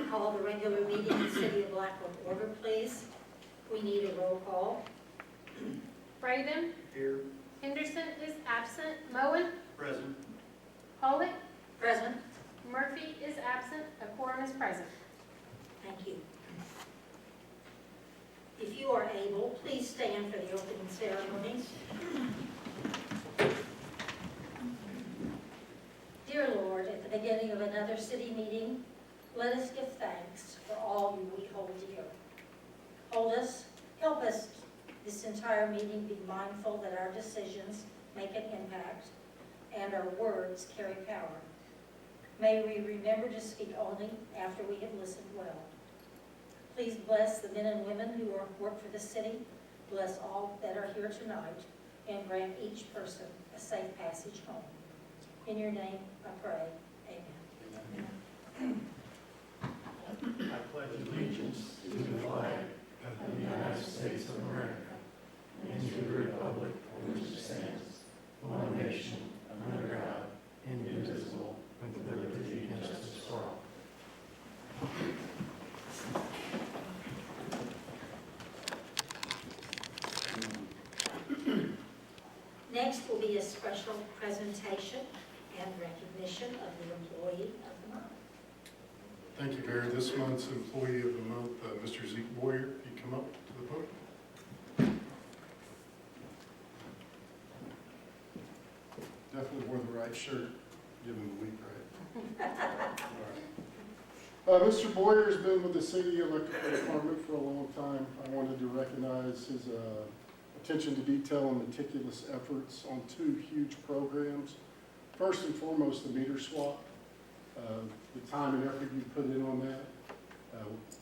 Call the regular meeting of the City of Blackwell to order, please. We need a roll call. Braden. Here. Henderson is absent. Moen. Present. Pollock. Present. Murphy is absent. A quorum is present. Thank you. If you are able, please stand for the opening ceremonies. Dear Lord, at the beginning of another city meeting, let us give thanks for all we hold dear. Help us this entire meeting be mindful that our decisions make an impact and our words carry power. May we remember to speak only after we have listened well. Please bless the men and women who work for the city, bless all that are here tonight, and grant each person a safe passage home. In your name, I pray. Amen. I pledge allegiance to the flag of the United States of America and to the republic for which it stands, one nation, under God, indivisible, with liberty and justice for all. Next will be a special presentation and recognition of the Employee of the Month. Thank you, Mayor. This month's Employee of the Month, Mr. Zeke Boyer, if you come up to the podium. Definitely wore the right shirt, given the week, right? All right. Mr. Boyer has been with the City Electrical Department for a long time. I wanted to recognize his attention to detail and meticulous efforts on two huge programs. First and foremost, the meter swap. The time and effort you put in on that.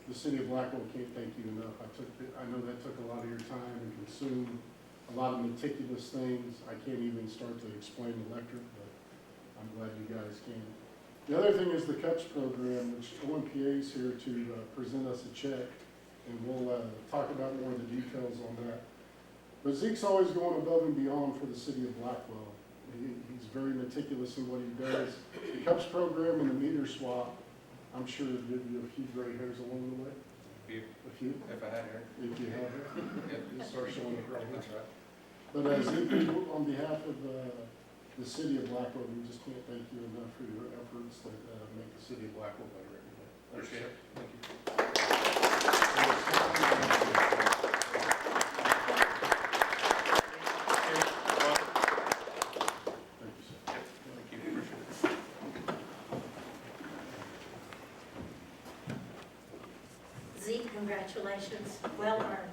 The City of Blackwell can't thank you enough. I know that took a lot of your time and consumed a lot of meticulous things. I can't even start to explain electric, but I'm glad you guys can. The other thing is the CUPS program, which OMPA is here to present us a check, and we'll talk about more of the details on that. But Zeke's always going above and beyond for the City of Blackwell. He's very meticulous in what he does. The CUPS program and the meter swap, I'm sure it'll give you a few gray hairs along the way. A few? If I had hair. If you have it. Yep. You'll start showing it right That's now. right. But Zeke, on behalf of the City of Blackwell, we just can't thank you enough for your efforts that make the City of Blackwell better every day. Appreciate it. Thank you. Zeke, congratulations. Well earned.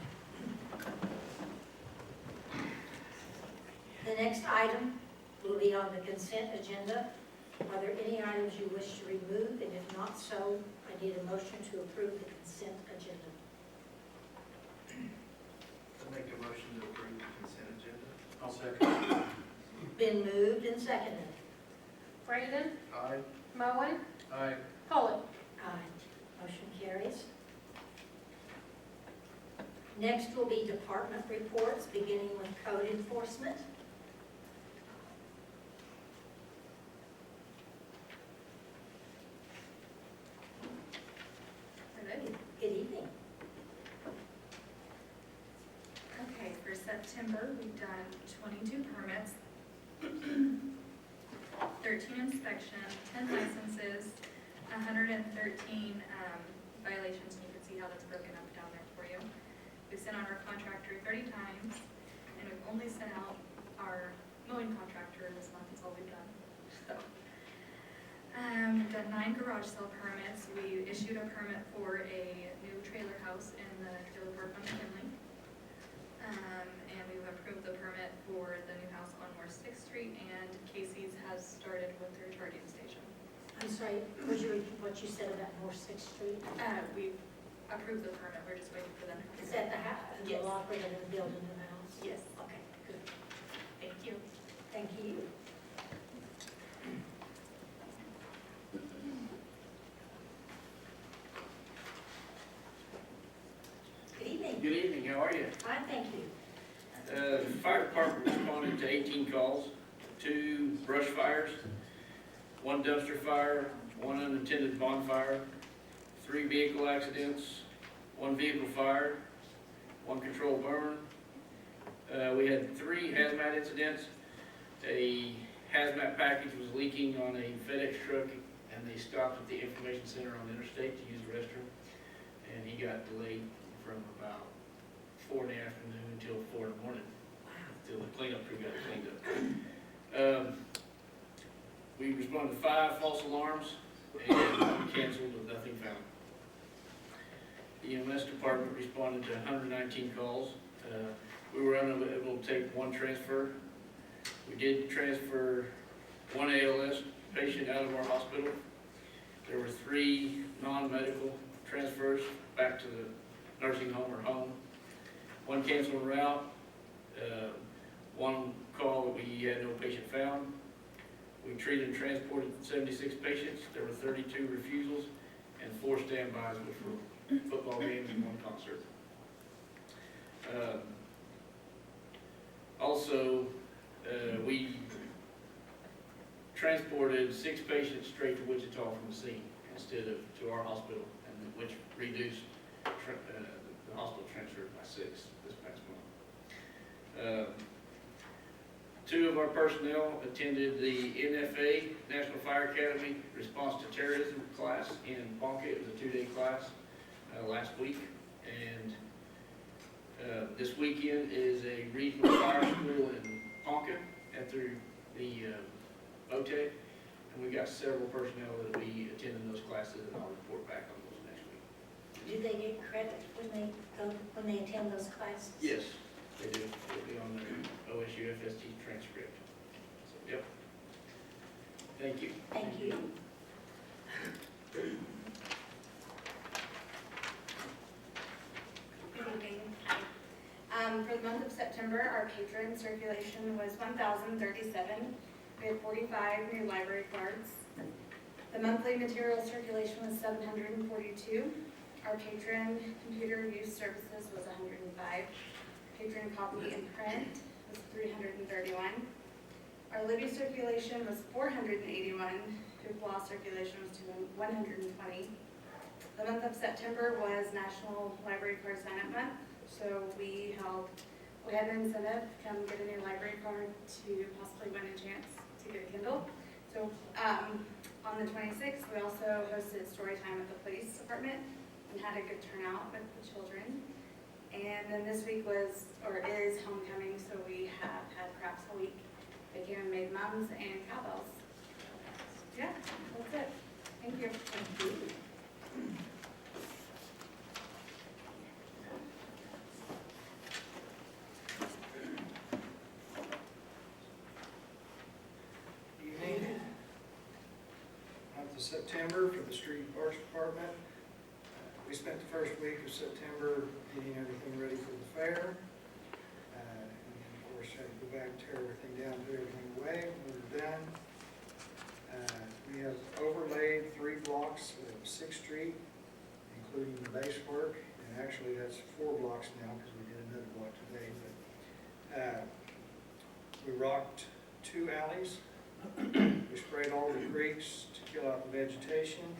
The next item will be on the consent agenda. Are there any items you wish to remove? And if not so, I need a motion to approve the consent agenda. I make a motion to approve the consent agenda. I'll second. Been moved and seconded. Braden. Aye. Moen. Aye. Pollock. Aye. Motion carries. Next will be department reports, beginning with code enforcement. Hello. Good evening. Okay, for September, we've done 22 permits, 13 inspections, 10 licenses, 113 violations, and you can see how that's broken up down there for you. We've sent out our contractor 30 times, and we've only sent out our mowing contractor this month. That's all we've done. So, we've done 9 garage sale permits. We issued a permit for a new trailer house in the trailer park on McKinley. And we've approved the permit for the new house on North 6th Street, and Casey's has started with their charging station. I'm sorry, would you repeat what you said about North 6th Street? We've approved the permit, we're just waiting for them to. Is that the house, the Yes. lot where they're going to build a new house? Yes. Okay, good. Thank you. Thank you. Good evening. Good evening, how are you? Fine, thank you. The fire department responded to 18 calls, 2 brush fires, 1 dumpster fire, 1 unattended bonfire, 3 vehicle accidents, 1 vehicle fire, 1 controlled burn. We had 3 hazmat incidents. A hazmat package was leaking on a FedEx truck, and they stopped at the information center on the interstate to use the restroom. And he got delayed from about 4 in the afternoon until 4 in the morning, until the cleanup crew got it cleaned up. We responded to 5 false alarms and 1 canceled with nothing found. The EMS department responded to 119 calls. We were unable to take 1 transfer. We did transfer 1 ALS patient out of our hospital. There were 3 non-medical transfers back to the nursing home or home. 1 canceled route, 1 call that we had no patient found. We treated and transported 76 patients. There were 32 refusals and 4 standbys, which were football games and 1 concert. Also, we transported 6 patients straight to Wichita from the scene instead of to our hospital, and which reduced the hospital transfer by 6 this past month. 2 of our personnel attended the NFA, National Fire Academy Response to Terrorism class in Ponca. It was a 2-day class last week, and this weekend is a regional fire school in Ponca at the OTEC, and we got several personnel that will be attending those classes, and I'll report back on those next week. Do they get credit when they attend those classes? Yes, they do. It'll be on the OSU FST transcript. So, yep. Thank you. Thank you. Good evening. For the month of September, our patron circulation was 1,037. We had 45 new library cards. The monthly material circulation was 742. Our patron computer use services was 105. Patron copy and print was 331. Our Libby circulation was 481. Hoopla circulation was 120. The month of September was National Library Card Sign-Up Month, so we had an incentive to come get a new library card to possibly win a chance to get a Kindle. So on the 26th, we also hosted story time at the police department and had a good turnout with the children. And then this week is homecoming, so we have had crafts all week. They came and made mums and cowbells. Yeah, that's it. Thank you. Thank you. Evening. Month of September for the Street and Parks Department. We spent the first week of September getting everything ready for the fair. And of course, had to go back and tear everything down, put everything away when we're done. We have overlaid 3 blocks of 6th Street, including the base work. And actually, that's 4 blocks now because we did another block today. But we rocked 2 alleys. We sprayed all the creeks to kill out the vegetation.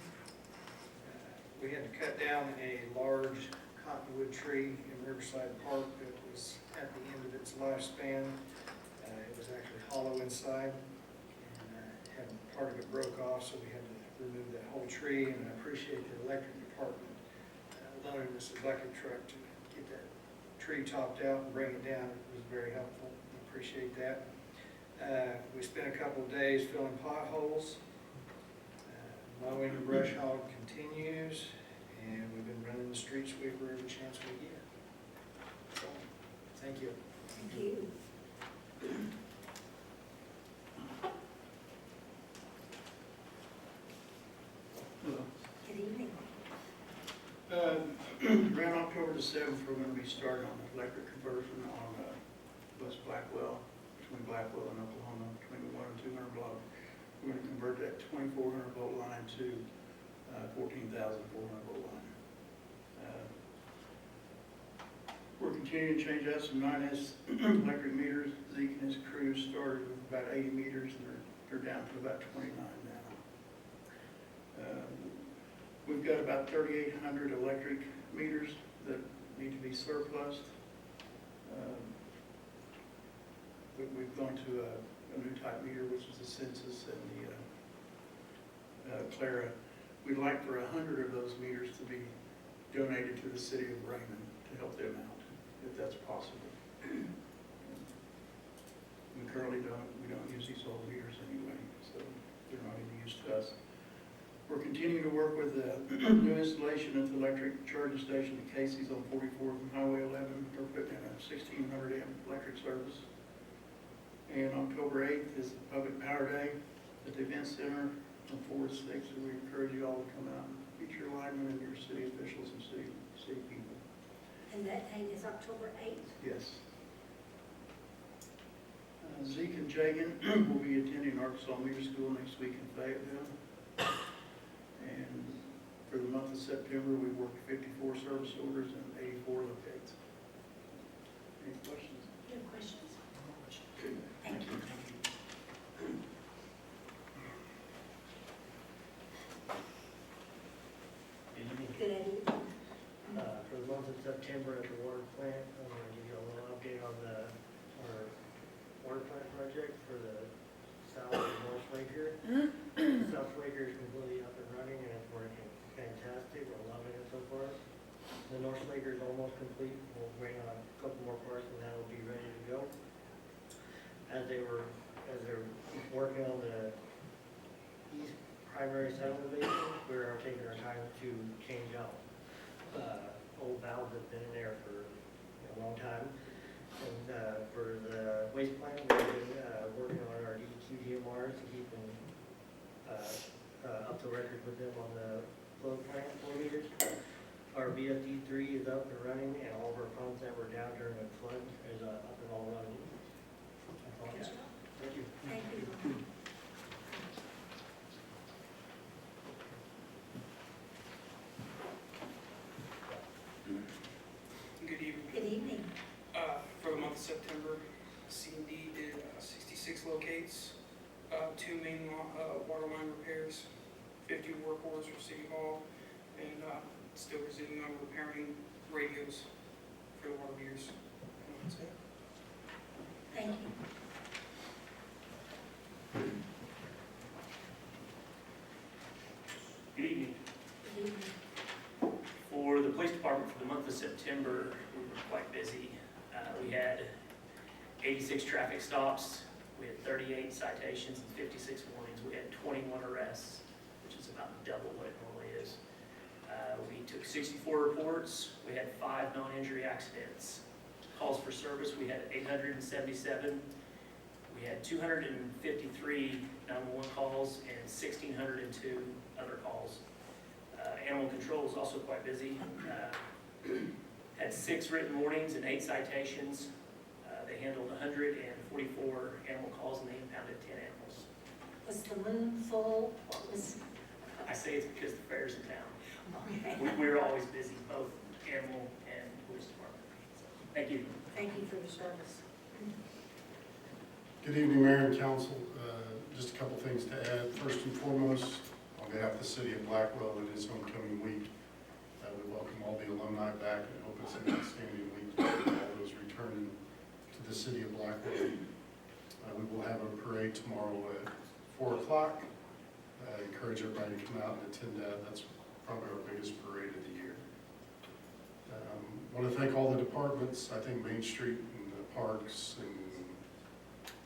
We had to cut down a large cottonwood tree in Riverside Park that was at the end of its lifespan. It was actually hollow inside, and part of it broke off, so we had to remove that whole tree. And I appreciate the electric department loaning us a bucket truck to get that tree topped out and bring it down. It was very helpful. I appreciate that. We spent a couple of days filling potholes. Mowing and brush hog continues, and we've been running the street sweeper every chance we get. So, thank you. Thank you. Good evening. Around October the 7th, we're going to be starting on the electric conversion on West Blackwell, between Blackwell and Oklahoma, between the 1 and 200 block. We're going to convert that 2,400 volt line to 14,400 volt line. We're continuing to change out some 9S electric meters. Zeke and his crew started with about 80 meters, and they're down to about 29 now. We've got about 3,800 electric meters that need to be surplused. We've gone to a new type meter, which is the Census and the Clara. We'd like for 100 of those meters to be donated to the city of Raymond to help them out, if that's possible. We currently don't use these old meters anyway, so they're not any use to us. We're continuing to work with the new installation of the electric charging station at Casey's on 44th and Highway 11. They're putting in a 1,600 amp electric service. And October 8th is the Public Power Day at the Event Center from 4 to 6. And we encourage you all to come out and feature your linemen and your city officials and city people. And that date is October 8th. Yes. Zeke and Jagan will be attending Arkansas Meter School next week in Fayetteville. And for the month of September, we worked 54 service orders and 84 locates. Any questions? Do you have questions? Okay. Thank you. Good evening. For the month of September at the water plant, I'm going to give you a little update on our water plant project for the south of North Laker. South Laker is completely up and running and it's working fantastic. We're loving it so far. The North Laker is almost complete. We'll wait on a couple more parts and that'll be ready to go. As they're working on the east primary cell elevation, we're taking our time to change out old valves that have been in there for a long time. And for the waste plant, we've been working on our DEQ DMRs to keep them up to record with them on the flow meters. Our VFD3 is up and running, and all of our pumps that were down during the flood is up and all running. That's all I got. Thank you. Thank you. Good evening. Good evening. For the month of September, C&D did 66 locates, 2 main water line repairs, 50 work orders for City Hall, and still resuming on repairing radios for the water meters. And that's it. Thank you. Good evening. Good evening. For the police department for the month of September, we were quite busy. We had 86 traffic stops, we had 38 citations and 56 warnings. We had 21 arrests, which is about double what it normally is. We took 64 reports. We had 5 non-injury accidents. Calls for service, we had 877. We had 253 911 calls and 1,602 other calls. Animal control was also quite busy. Had 6 written warnings and 8 citations. They handled 144 animal calls and they impounded 10 animals. Was the moon full? What was? I say it's because the fair's in town. Okay. We're always busy, both animal and police department. So, thank you. Thank you for your service. Good evening, Mayor and Council. Just a couple things to add. First and foremost, on behalf of the city of Blackwell, it is homecoming week. We welcome all the alumni back and hope it's an outstanding week for all those returning to the city of Blackwell. We will have a parade tomorrow at 4 o'clock. I encourage everybody to come out and attend that. That's probably our biggest parade of the year. I want to thank all the departments. I think Main Street and the parks and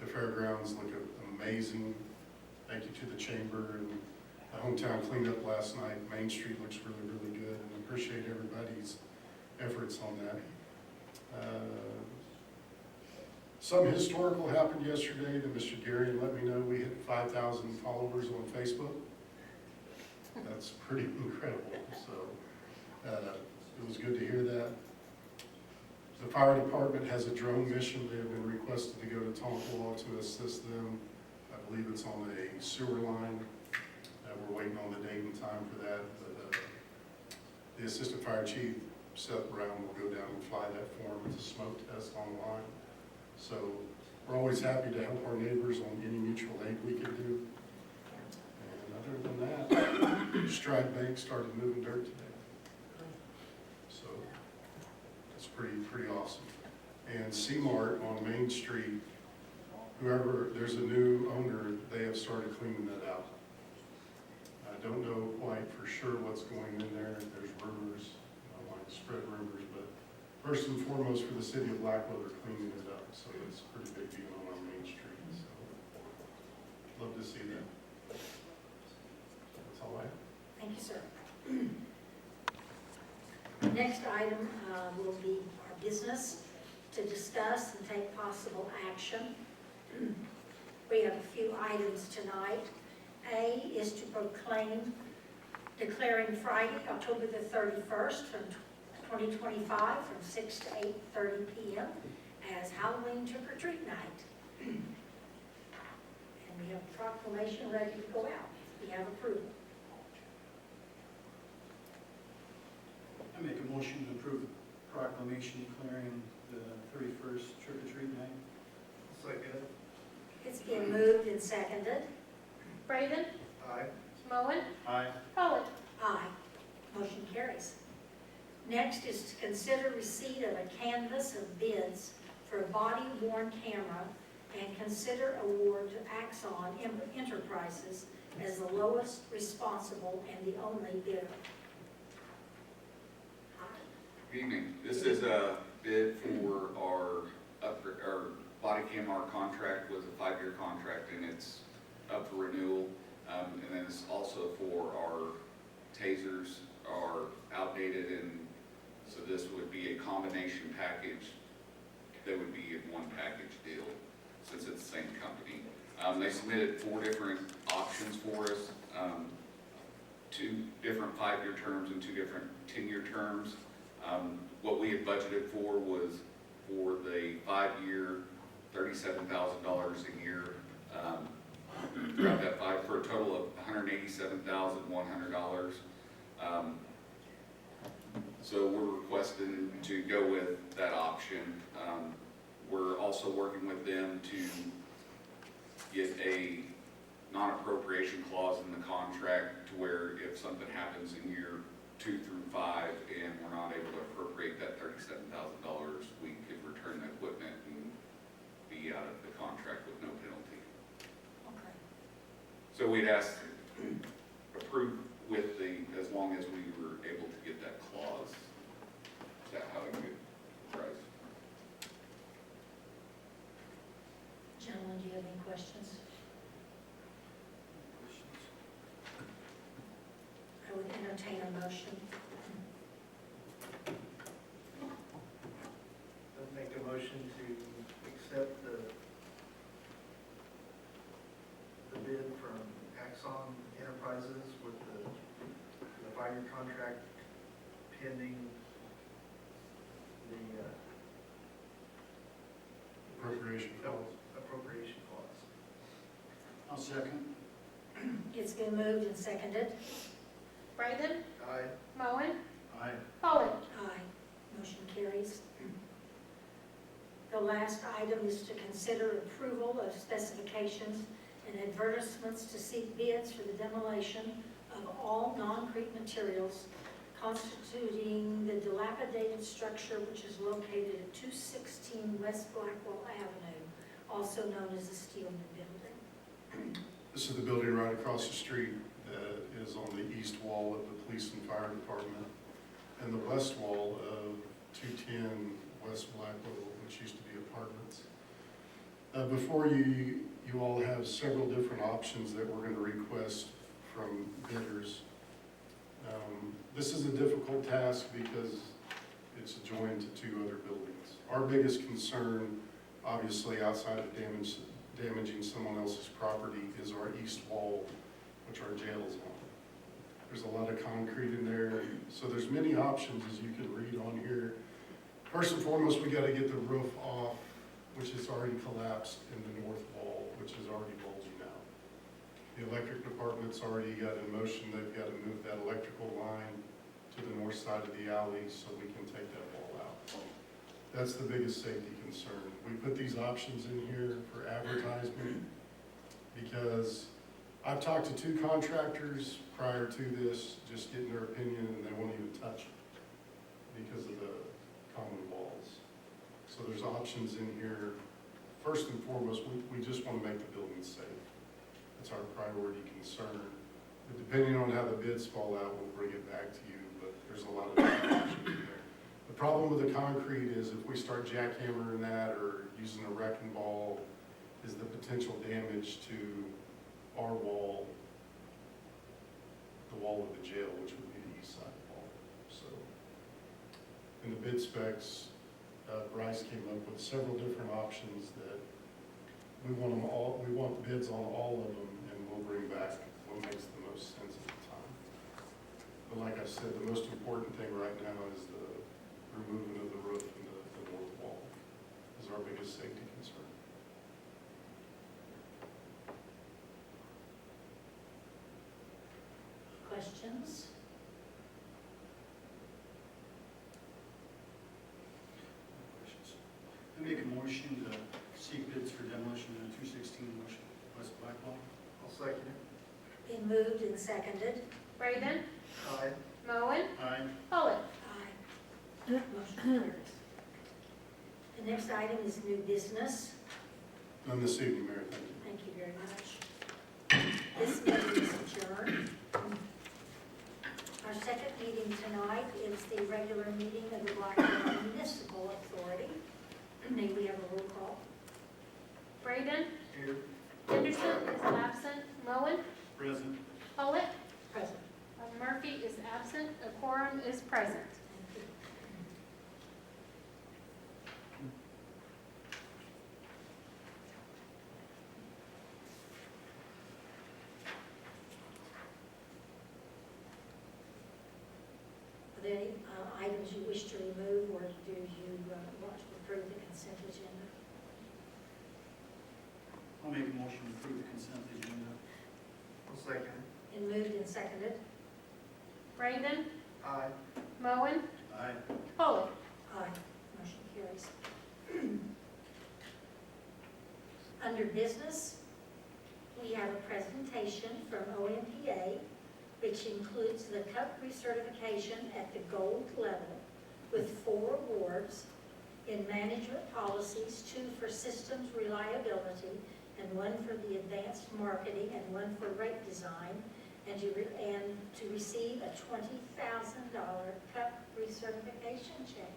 the fairgrounds look amazing. Thank you to the chamber and the hometown cleanup last night. Main Street looks really, really good, and I appreciate everybody's efforts on that. Some historical happened yesterday that Mr. Gary let me know. We hit 5,000 followers on Facebook. That's pretty incredible. So it was good to hear that. The fire department has a drone mission. They have been requested to go to Tonkawa to assist them. I believe it's on a sewer line. We're waiting on the date and time for that. But the assistant fire chief, Seth Brown, will go down and fly that for him. It's a smoke test on the line. So we're always happy to help our neighbors on any mutual aid we can do. And other than that, Stride Bank started moving dirt today. So it's pretty awesome. And C-Mart on Main Street, there's a new owner, they have started cleaning that out. I don't know quite for sure what's going in there. There's rumors, I don't like to spread rumors, but first and foremost for the city of Blackwell, they're cleaning it up. So it's a pretty big deal on Main Street. So love to see that. That's all I have. Thank you, sir. Next item will be our business to discuss and take possible action. We have a few items tonight. A is to declaring Friday, October the 31st from 2025 from 6 to 8:30 p.m. as Halloween trick-or-treat night. And we have a proclamation ready to go out. We have approval. I make a motion to approve the proclamation declaring the 31st trick-or-treat night. Second. It's been moved and seconded. Braden, Aye. Moen, Aye. Pollock. Aye. Motion carries. Next is to consider receipt of a canvass of bids for a body-worn camera and consider award to Axon Enterprises as the lowest responsible and the only bidder. Good evening. This is a bid for our body camera contract. Was a 5-year contract and it's up for renewal. And then it's also for our tasers are outdated, and so this would be a combination package. That would be a one package deal since it's the same company. They submitted 4 different options for us, 2 different 5-year terms and 2 different 10-year terms. What we had budgeted for was for the 5-year, $37,000 a year. Throughout that 5 for a total of $187,100. So we're requesting to go with that option. We're also working with them to get a non-appropriation clause in the contract to where if something happens in year 2 through 5 and we're not able to appropriate that $37,000, we could return the equipment and be out of the contract with no penalty. Okay. So we'd ask approve with as long as we were able to get that clause. Is that how you price? Gentlemen, do you have any questions? I would entertain a motion. I'd make a motion to accept the bid from Axon Enterprises with the 5-year contract pending the Appropriation clause. appropriation clause. I'll second. It's been moved and seconded. Braden, Aye. Moen, Aye. Pollock. Aye. Motion carries. The last item is to consider approval of specifications and advertisements to seek bids for the demolition of all non-creep materials constituting the dilapidated structure which is located at 216 West Blackwell Avenue, also known as the Steelman Building. This is the building right across the street that is on the east wall of the police and fire department and the west wall of 210 West Blackwell, which used to be apartments. Before you all have several different options that we're going to request from bidders. This is a difficult task because it's adjoined to 2 other buildings. Our biggest concern, obviously outside of damaging someone else's property, is our east wall, which our jail is on. There's a lot of concrete in there, so there's many options as you can read on here. First and foremost, we got to get the roof off, which is already collapsed in the north wall, which is already bulging out. The electric department's already got in motion. They've got to move that electrical line to the north side of the alley so we can take that wall out. That's the biggest safety concern. We put these options in here for advertisement because I've talked to 2 contractors prior to this, just getting their opinion, and they won't even touch it because of the common walls. So there's options in here. First and foremost, we just want to make the building safe. That's our priority concern. But depending on how the bids fall out, we'll bring it back to you, but there's a lot of options in there. The problem with the concrete is if we start jackhammering that or using a wrecking ball, is the potential damage to our wall, the wall of the jail, which would be the east side wall. So, in the bid specs, Bryce came up with several different options that we want them all, we want bids on all of them, and we'll bring back what makes the most sense at the time. But like I said, the most important thing right now is the removing of the roof and the north wall is our biggest safety concern. Questions? Questions? I make a motion to seek bids for demolition of 216 West Blackwell. I'll second it. Been moved and seconded. Braden, Aye. Moen, Aye. Pollock. Aye. Motion carries. The next item is new business. None this evening, Mayor, thank you. Thank you very much. This meeting is adjourned. Our second meeting tonight is the regular meeting of the Blackwell Municipal Authority. May we have a roll call? Braden, Here. Henderson is absent. Moen, Present. Pollock. Present. Murphy is absent. A quorum is present. Thank you. Are there any items you wish to remove, or do you want to approve the consent agenda? I'll make a motion to approve the consent agenda. I'll second. Been moved and seconded. Braden, Aye. Moen, Aye. Pollock. Aye. Motion carries. Under business, we have a presentation from OMPA, which includes the CUP recertification at the gold level with 4 awards in management policies, 2 for systems reliability, and 1 for the advanced marketing, and 1 for rate design, and to receive a $20,000 CUP recertification check.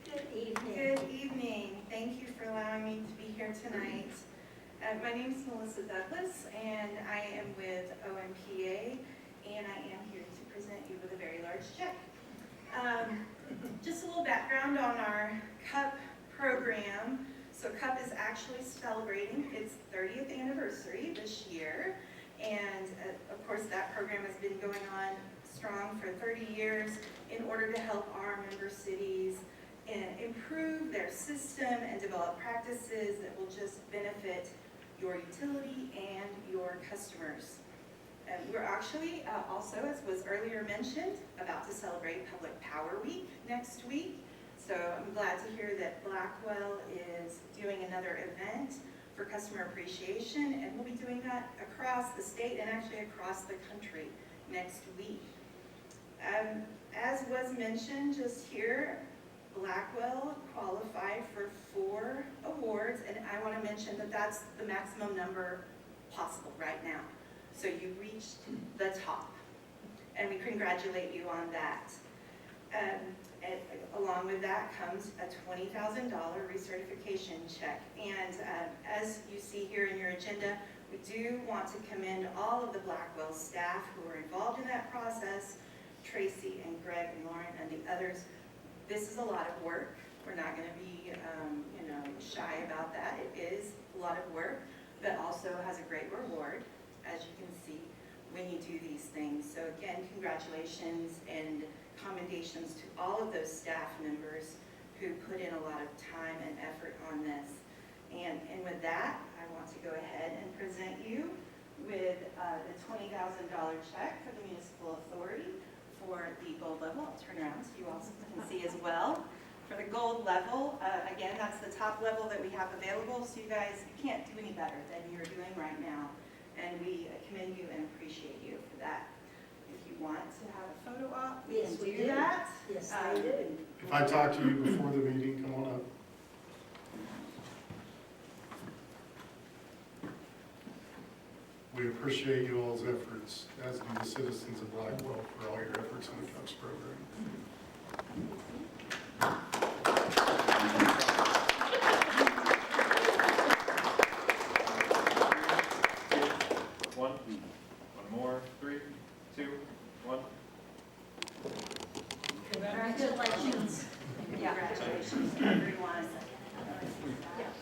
Good evening. Good evening. Thank you for allowing me to be here tonight. My name is Melissa Douglas, and I am with OMPA, and I am here to present you with a very large check. Just a little background on our CUP program. So CUP is actually celebrating its 30th anniversary this year, and of course that program has been going on strong for 30 years in order to help our member cities improve their system and develop practices that will just benefit your utility and your customers. We're actually also, as was earlier mentioned, about to celebrate Public Power Week next week. So I'm glad to hear that Blackwell is doing another event for customer appreciation, and we'll be doing that across the state and actually across the country next week. As was mentioned just here, Blackwell qualified for 4 awards, and I want to mention that that's the maximum number possible right now. So you reached the top, and we congratulate you on that. And along with that comes a $20,000 recertification check. And as you see here in your agenda, we do want to commend all of the Blackwell staff who were involved in that process, Tracy and Greg and Lauren and the others. This is a lot of work. We're not going to be shy about that. It is a lot of work, but also has a great reward, as you can see, when you do these things. So again, congratulations and commendations to all of those staff members who put in a lot of time and effort on this. And with that, I want to go ahead and present you with the $20,000 check for the municipal authority for the gold level. I'll turn around so you all can see as well. For the gold level, again, that's the top level that we have available, so you guys can't do any better than you're doing right now. And we commend appreciate you for that. If you want to have a photo op, we Yes, can we do do. that. Yes, they do. If I talk to you before the meeting, come on up. We appreciate you all's efforts, as do the citizens of Blackwell, for all your efforts in the CUPS program. One more, 3, 2, 1. Congratulations. Congratulations, everyone.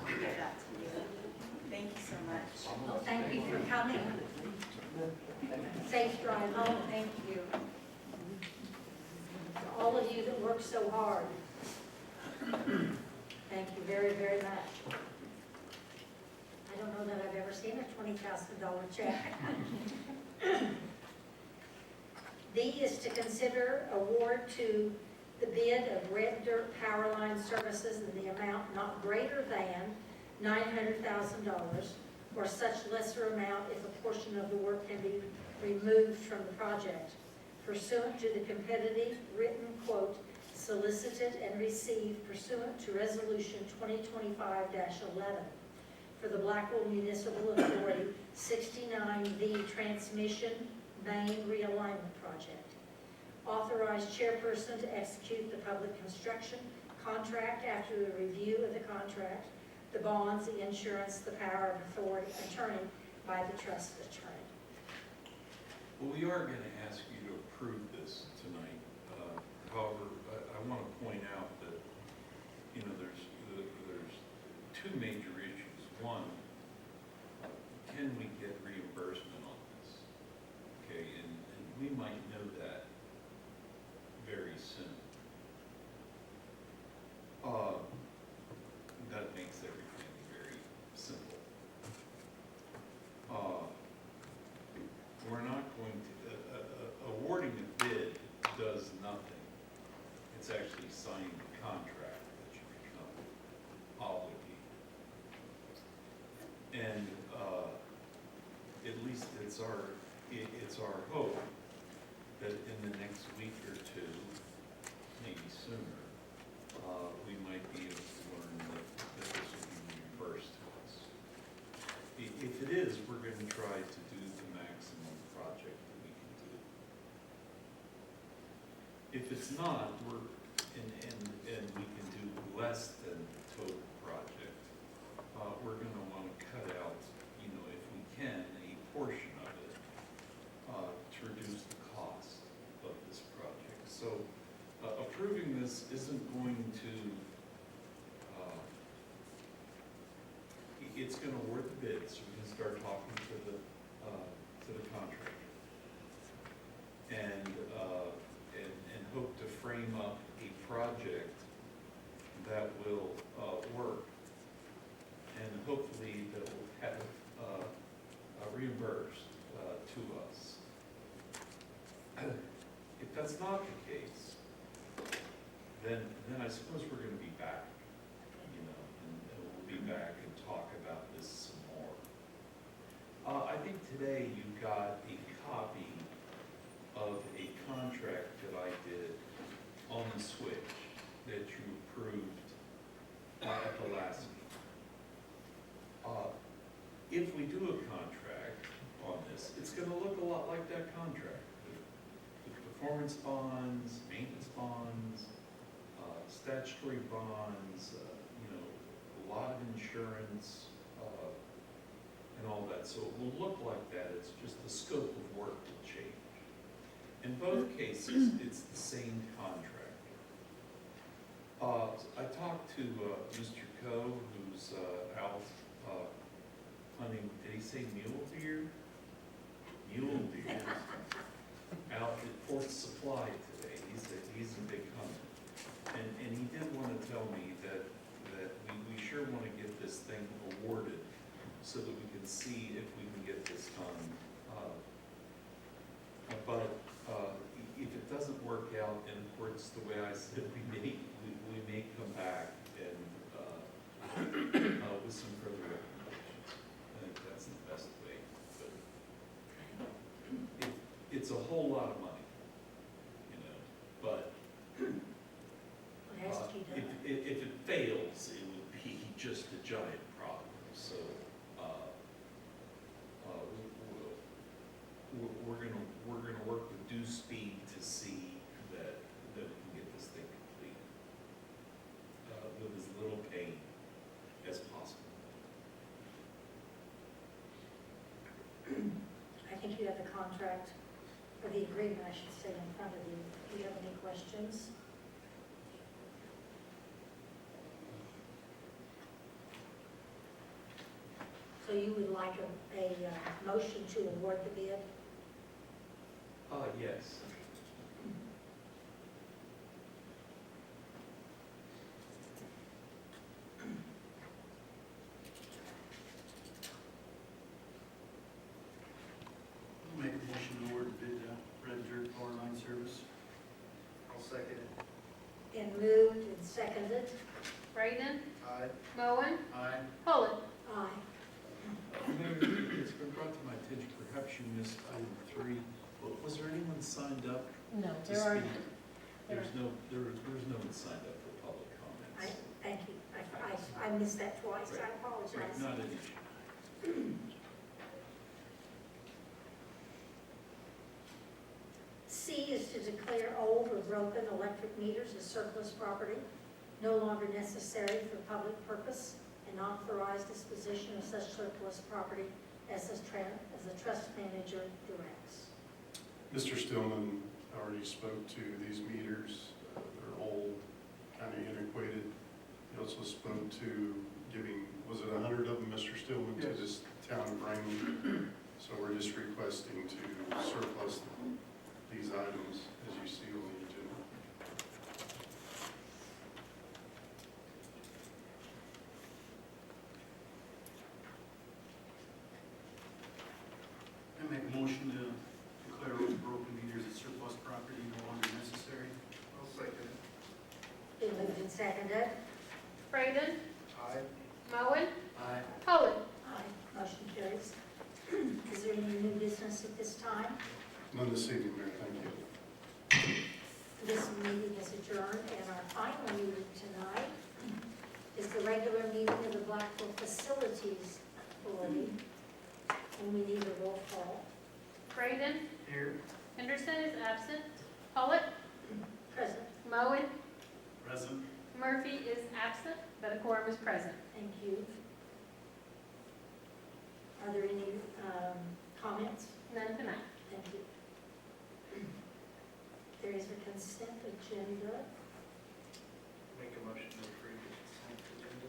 Give that to you. Thank you so much. Well, thank you for coming. Safe drive home, thank you. For all of you that work so hard, thank you very, very much. I don't know that I've ever seen a $20,000 check. D is to consider award to the bid of red dirt power line services in the amount not greater than $900,000 or such lesser amount if a portion of the work can be removed from the project, pursuant to the competitive written quote solicited and received pursuant to Resolution 2025-11 for the Blackwell Municipal Authority 69V Transmission Main Realignment Project. Authorize chairperson to execute the public construction contract after the review of the contract, the bonds, the insurance, the power of authority, attorney by the trust attorney. Well, we are going to ask you to approve this tonight. However, I want to point out that, you know, there's two major issues. One, can we get reimbursement on this? Okay, and we might know that very soon. That makes everything very simple. We're not going to, awarding a bid does nothing. It's actually signing the contract that you become obligated. And at least it's our hope that in the next week or two, maybe sooner, we might be able to learn that this will be reimbursed to us. If it is, we're going to try to do the maximum project that we can do. If it's not, and we can do less than the total project, we're going to want to cut out, you know, if we can, a portion of it to reduce the cost of this project. So approving this isn't going to, it's going to award the bid, so we can start talking to the contractor. And hope to frame up a project that will work, and hopefully that will have reimbursed to us. If that's not the case, then I suppose we're going to be back, you know, and we'll be back and talk about this some more. I think today you got a copy of a contract that I did on the switch that you approved at the last meeting. If we do a contract on this, it's going to look a lot like that contract. The performance bonds, maintenance bonds, statutory bonds, you know, a lot of insurance, and all that. So it will look like that. It's just the scope of work will change. In both cases, it's the same contractor. I talked to Mr. Coe, who's out hunting, did he say mule deer? Mule deer. Out at Port Supply today. He's a big hunter. And he did want to tell me that we sure want to get this thing awarded so that we can see if we can get this done. But if it doesn't work out in accordance the way I said we may come back and with some further recommendations. I think that's the best way. But it's a whole lot of money, you know, but It has to be done. if it fails, it would be just a giant problem, so, we're gonna work with due speed to see that we can get this thing complete, with as little pain as possible. I think you have the contract, or the agreement, I should say, in front of you. Do you have any questions? So you would like a motion to award the bid? Yes. I'll make a motion to award the bid to Red Dirt Power Line Service. I'll second it. Been moved and seconded. Braden, Aye. Moen, Aye. Pollard. Aye. Mayor, it's been brought to my attention, perhaps you missed item 3. Was there anyone signed up No, to there are, speak? There's no one signed up for public comments. Thank you. I missed that twice. I Right, apologize. not an issue. C is to declare old or broken electric meters as surplus property, no longer necessary for public purpose, and authorize disposition of such surplus property as the trust manager directs. Mr. Stillman already spoke to these meters. They're old, kind of antiquated. He also spoke to giving, was it 100 of them, Mr. Stillman, to this town of Raymond? So we're just requesting to surplus these items as you see on the agenda. I make a motion to declare old broken meters as surplus property no longer necessary. I'll second it. Been moved and seconded. Braden, Aye. Moen, Aye. Pollard. Aye. Motion carries. Is there any new business at this time? None this evening, Mayor, thank you. This meeting is adjourned, and our final meeting tonight is the regular meeting of the Blackwell Facilities Authority, and we need a roll call. Braden, Here. Henderson is absent. Pollard, Present. Moen, Present. Murphy is absent, but a quorum is present. Thank you. Are there any comments? None tonight. Thank you. There is a consent agenda. Make a motion to approve the consent agenda.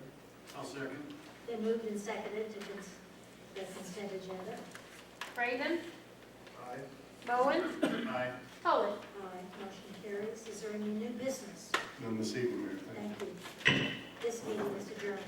I'll second. Been moved and seconded to the consent agenda. Braden, Aye. Moen, Aye. Pollard. Aye. Motion carries. Is there any new business? None this evening, Mayor, thank you. Thank you. This meeting is adjourned.